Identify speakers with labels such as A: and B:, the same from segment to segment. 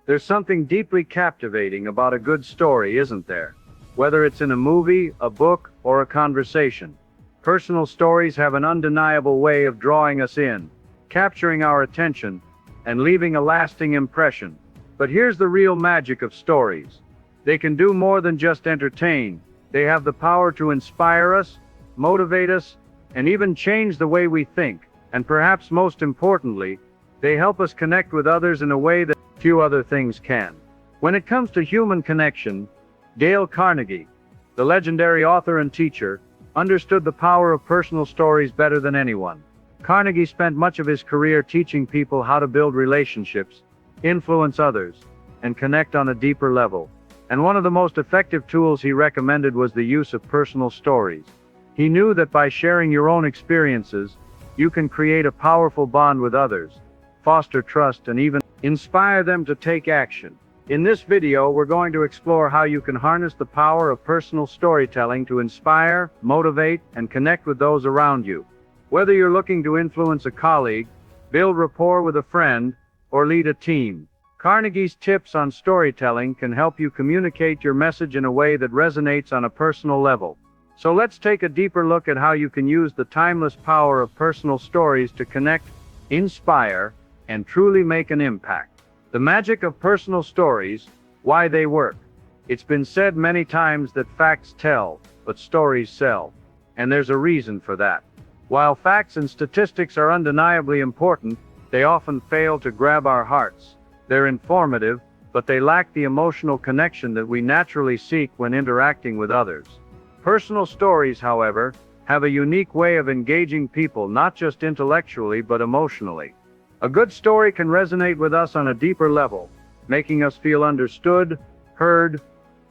A: There's something deeply captivating about a good story, isn't there? Whether it's in a movie, a book, or a conversation. Personal stories have an undeniable way of drawing us in, capturing our attention, and leaving a lasting impression. But here's the real magic of stories. They can do more than just entertain. They have the power to inspire us, motivate us, and even change the way we think. And perhaps most importantly, they help us connect with others in a way that few other things can. When it comes to human connection, Dale Carnegie, the legendary author and teacher, understood the power of personal stories better than anyone. Carnegie spent much of his career teaching people how to build relationships, influence others, and connect on a deeper level. And one of the most effective tools he recommended was the use of personal stories. He knew that by sharing your own experiences, you can create a powerful bond with others, foster trust, and even inspire them to take action. In this video, we're going to explore how you can harness the power of personal storytelling to inspire, motivate, and connect with those around you. Whether you're looking to influence a colleague, build rapport with a friend, or lead a team, Carnegie's tips on storytelling can help you communicate your message in a way that resonates on a personal level. So let's take a deeper look at how you can use the timeless power of personal stories to connect, inspire, and truly make an impact. The magic of personal stories, why they work. It's been said many times that facts tell, but stories sell. And there's a reason for that. While facts and statistics are undeniably important, they often fail to grab our hearts. They're informative, but they lack the emotional connection that we naturally seek when interacting with others. Personal stories, however, have a unique way of engaging people not just intellectually but emotionally. A good story can resonate with us on a deeper level, making us feel understood, heard,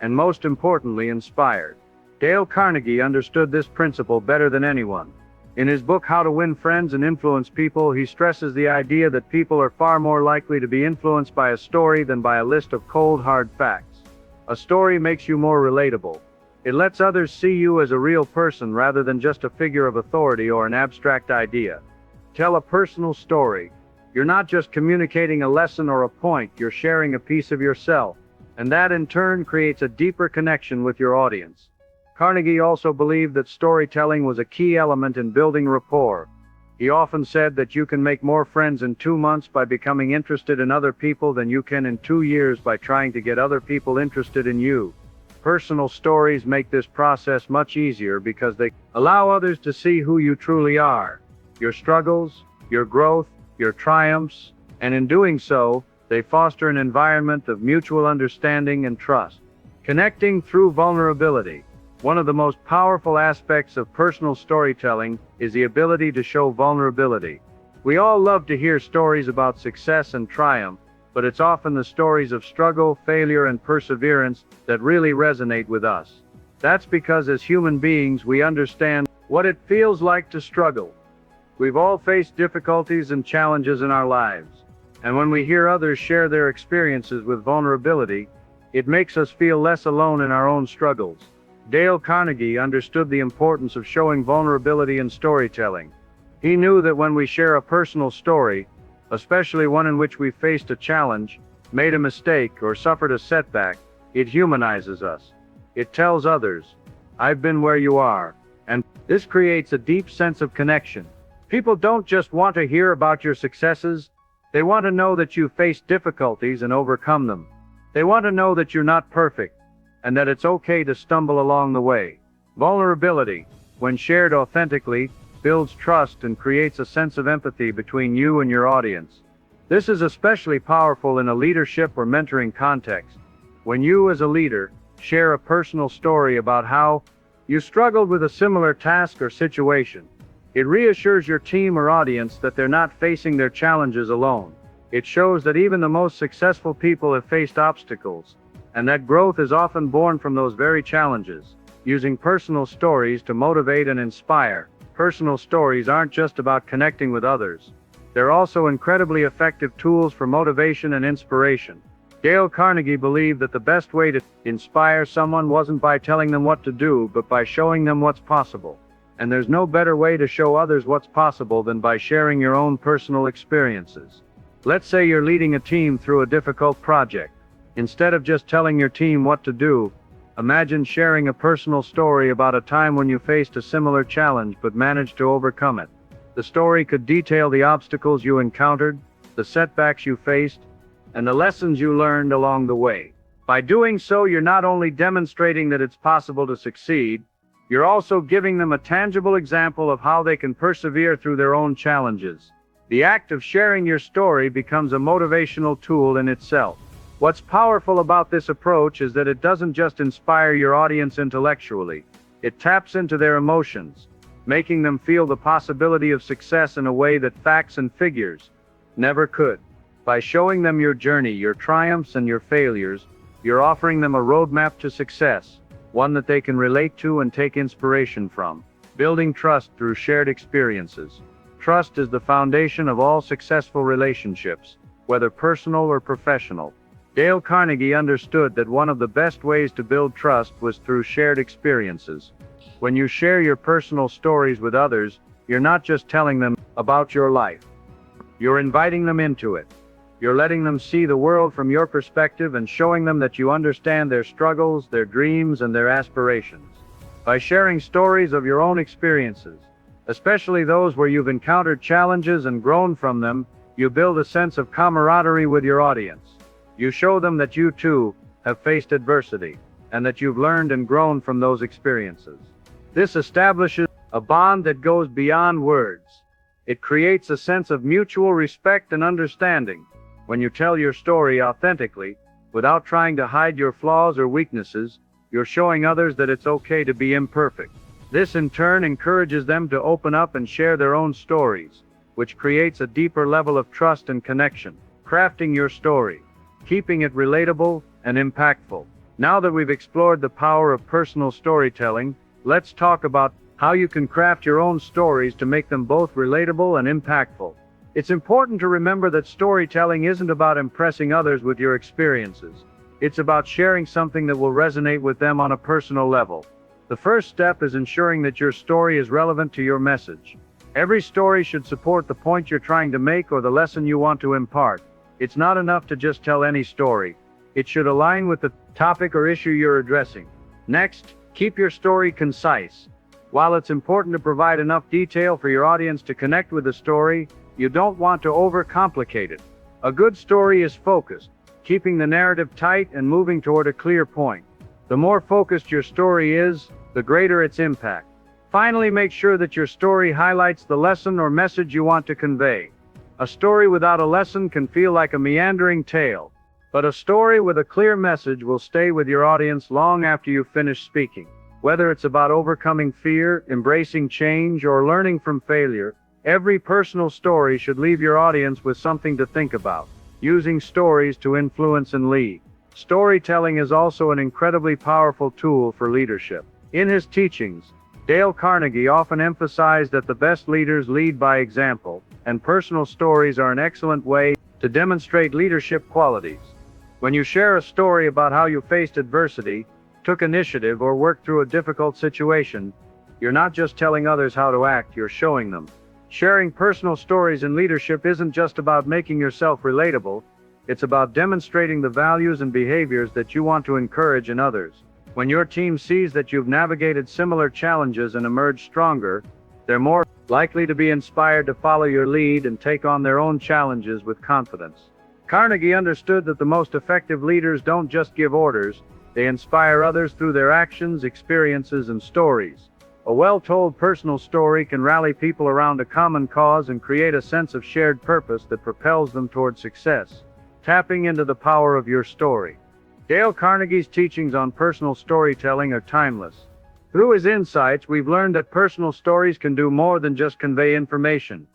A: and most importantly, inspired. Dale Carnegie understood this principle better than anyone. In his book How to Win Friends and Influence People, he stresses the idea that people are far more likely to be influenced by a story than by a list of cold, hard facts. A story makes you more relatable. It lets others see you as a real person rather than just a figure of authority or an abstract idea. Tell a personal story. You're not just communicating a lesson or a point, you're sharing a piece of yourself, and that in turn creates a deeper connection with your audience. Carnegie also believed that storytelling was a key element in building rapport. He often said that you can make more friends in 2 months by becoming interested in other people than you can in 2 years by trying to get other people interested in you. Personal stories make this process much easier because they allow others to see who you truly are, your struggles, your growth, your triumphs, and in doing so, they foster an environment of mutual understanding and trust. Connecting through vulnerability. One of the most powerful aspects of personal storytelling is the ability to show vulnerability. We all love to hear stories about success and triumph, but it's often the stories of struggle, failure, and perseverance that really resonate with us. That's because as human beings, we understand what it feels like to struggle. We've all faced difficulties and challenges in our lives, and when we hear others share their experiences with vulnerability, it makes us feel less alone in our own struggles. Dale Carnegie understood the importance of showing vulnerability in storytelling. He knew that when we share a personal story, especially one in which we faced a challenge, made a mistake, or suffered a setback, it humanizes us. It tells others, "I've been where you are," and this creates a deep sense of connection. People don't just want to hear about your successes, they want to know that you faced difficulties and overcome them. They want to know that you're not perfect, and that it's okay to stumble along the way. Vulnerability, when shared authentically, builds trust and creates a sense of empathy between you and your audience. This is especially powerful in a leadership or mentoring context. When you, as a leader, share a personal story about how you struggled with a similar task or situation, it reassures your team or audience that they're not facing their challenges alone. It shows that even the most successful people have faced obstacles, and that growth is often born from those very challenges. Using personal stories to motivate and inspire. Personal stories aren't just about connecting with others. They're also incredibly effective tools for motivation and inspiration. Dale Carnegie believed that the best way to inspire someone wasn't by telling them what to do, but by showing them what's possible. And there's no better way to show others what's possible than by sharing your own personal experiences. Let's say you're leading a team through a difficult project. Instead of just telling your team what to do, imagine sharing a personal story about a time when you faced a similar challenge but managed to overcome it. The story could detail the obstacles you encountered, the setbacks you faced, and the lessons you learned along the way. By doing so, you're not only demonstrating that it's possible to succeed, you're also giving them a tangible example of how they can persevere through their own challenges. The act of sharing your story becomes a motivational tool in itself. What's powerful about this approach is that it doesn't just inspire your audience intellectually, it taps into their emotions, making them feel the possibility of success in a way that facts and figures never could. By showing them your journey, your triumphs and your failures, you're offering them a roadmap to success, one that they can relate to and take inspiration from. Building trust through shared experiences. Trust is the foundation of all successful relationships, whether personal or professional. Dale Carnegie understood that one of the best ways to build trust was through shared experiences. When you share your personal stories with others, you're not just telling them about your life. You're inviting them into it. You're letting them see the world from your perspective and showing them that you understand their struggles, their dreams, and their aspirations. By sharing stories of your own experiences, especially those where you've encountered challenges and grown from them, you build a sense of camaraderie with your audience. You show them that you too have faced adversity, and that you've learned and grown from those experiences. This establishes a bond that goes beyond words. It creates a sense of mutual respect and understanding. When you tell your story authentically, without trying to hide your flaws or weaknesses, you're showing others that it's okay to be imperfect. This in turn encourages them to open up and share their own stories, which creates a deeper level of trust and connection. Crafting your story, keeping it relatable and impactful. Now that we've explored the power of personal storytelling, let's talk about how you can craft your own stories to make them both relatable and impactful. It's important to remember that storytelling isn't about impressing others with your experiences. It's about sharing something that will resonate with them on a personal level. The first step is ensuring that your story is relevant to your message. Every story should support the point you're trying to make or the lesson you want to impart. It's not enough to just tell any story. It should align with the topic or issue you're addressing. Next, keep your story concise. While it's important to provide enough detail for your audience to connect with the story, you don't want to overcomplicate it. A good story is focused, keeping the narrative tight and moving toward a clear point. The more focused your story is, the greater its impact. Finally, make sure that your story highlights the lesson or message you want to convey. A story without a lesson can feel like a meandering tale, but a story with a clear message will stay with your audience long after you've finished speaking. Whether it's about overcoming fear, embracing change, or learning from failure, every personal story should leave your audience with something to think about. Using stories to influence and lead. Storytelling is also an incredibly powerful tool for leadership. In his teachings, Dale Carnegie often emphasized that the best leaders lead by example, and personal stories are an excellent way to demonstrate leadership qualities. When you share a story about how you faced adversity, took initiative, or worked through a difficult situation, you're not just telling others how to act, you're showing them. Sharing personal stories in leadership isn't just about making yourself relatable, it's about demonstrating the values and behaviors that you want to encourage in others. When your team sees that you've navigated similar challenges and emerged stronger, they're more likely to be inspired to follow your lead and take on their own challenges with confidence. Carnegie understood that the most effective leaders don't just give orders, they inspire others through their actions, experiences, and stories. A well-told personal story can rally people around a common cause and create a sense of shared purpose that propels them toward success. Tapping into the power of your story. Dale Carnegie's teachings on personal storytelling are timeless. Through his insights, we've learned that personal stories can do more than just convey information.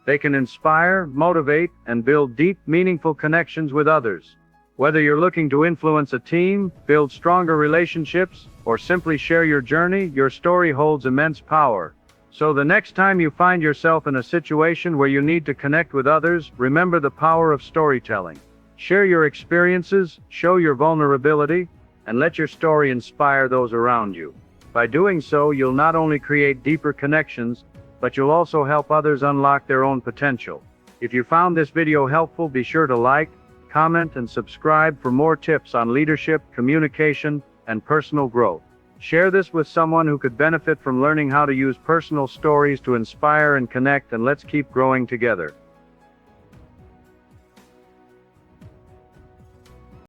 A: They can inspire, motivate, and build deep, meaningful connections with others. Whether you're looking to influence a team, build stronger relationships, or simply share your journey, your story holds immense power. So the next time you find yourself in a situation where you need to connect with others, remember the power of storytelling. Share your experiences, show your vulnerability, and let your story inspire those around you. By doing so, you'll not only create deeper connections, but you'll also help others unlock their own potential. If you found this video helpful, be sure to like, comment, and subscribe for more tips on leadership, communication, and personal growth. Share this with someone who could benefit from learning how to use personal stories to inspire and connect, and let's keep growing together.